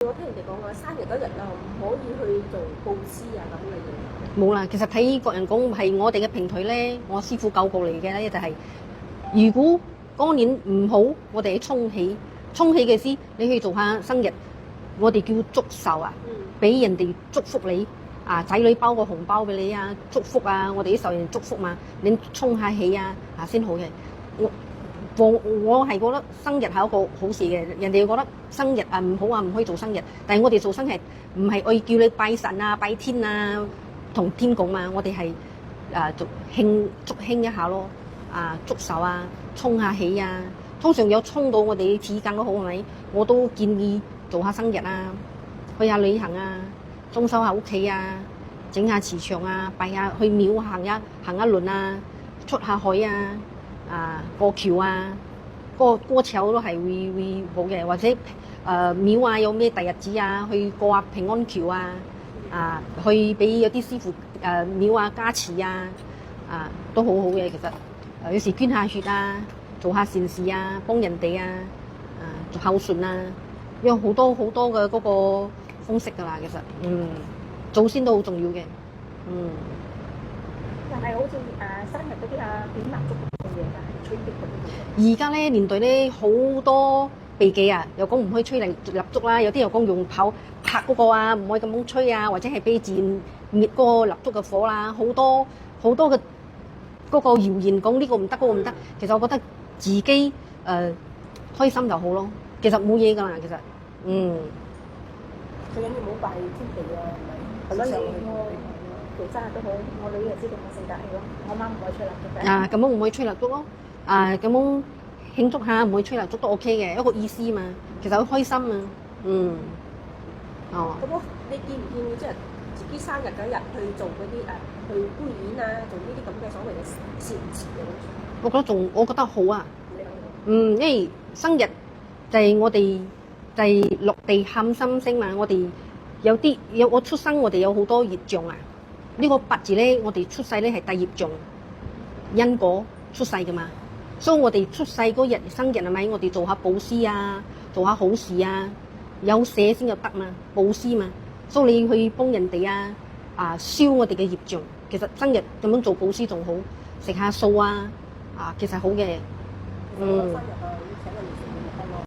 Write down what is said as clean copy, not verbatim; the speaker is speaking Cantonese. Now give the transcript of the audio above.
我聽人哋講話生日嗰日啊，唔可以去做佈施啊咁嘅嘢。冇啦，其實睇個人講係我哋嘅平台咧，我師傅教過嚟嘅咧就係、如果嗰年唔好，我哋沖起嘅時，你去做下生日，我哋叫祝壽啊，俾人哋祝福你啊，仔女包個紅包俾你啊，祝福啊，我哋啲受人祝福嘛，你沖下喜啊先好嘅。我係覺得生日係一個好事嘅，人哋覺得生日啊唔好啊，唔可以做生日，但係我哋做生日唔係愛叫你拜神啊、拜天啊、同天講嘛，我哋係祝慶一下咯，祝壽啊、沖下喜啊，通常有沖到我哋時間都好係咪？我都建議做下生日啊，去下旅行啊，裝修下屋企啊，整下磁場啊，拜下去廟行一輪啊，出下海啊，過橋啊，過橋都係會好嘅，或者廟啊有咩大日子啊，去過下平安橋啊，去俾有啲師傅廟啊加持啊，都好好嘅其實。有時捐下血啊，做下善事啊，幫人哋做孝順啊，有好多好多嘅嗰個方式㗎啦，其實祖先都好重要嘅，但係好似生日嗰啲點蠟燭嘅嘢㗎，吹啲嗰啲。而家咧年代咧好多避忌啊，又講唔可以吹蠟燭啦，有啲又講用拍嗰個啊，唔可以咁樣吹啊，或者係俾自然滅嗰個蠟燭嘅火啦，好多嘅嗰個謠言講呢個唔得，嗰個唔得。其實我覺得自己開心就好咯，其實冇嘢㗎啦，其實最緊要唔好拜天地啊，係咪？係咯，你做生日都好，我女又知道我性格係咯，我媽唔可以吹蠟燭嘅。咁樣唔可以吹蠟燭咯，咁樣慶祝下唔可以吹蠟燭都 OK 嘅，一個意思嘛，其實好開心啊，咁你建唔建議即係自己生日嗰日去做嗰啲去觀演啊，做呢啲咁嘅所謂嘅善事嘅？我覺得好啊，因為生日就係我哋就係落地喊心聲嘛，我哋我出生我哋有好多業障啊，呢個八字咧我哋出世咧係帶業障因果出世噶嘛，所以我哋出世嗰日生日係咪我哋做下布施啊，做下好事啊，有捨先就得嘛，布施嘛，所以你去幫人哋消我哋嘅業障，其實生日咁樣做布施仲好，食下素其實好嘅，生日